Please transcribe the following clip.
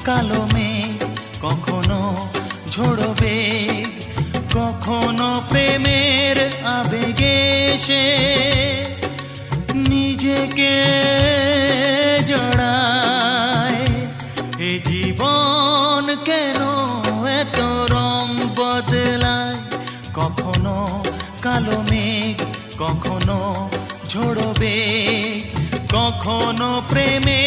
কালো মেঘ, কখনো ঝোড়ো বেগ, কখনো প্রেমের আবেগে সে নিজেকে জড়ায়। এ জীবন কেন এত রং বদলায়? কখনো কালো মেঘ, কখনো ঝোড়ো বেগ, কখনো প্রেমে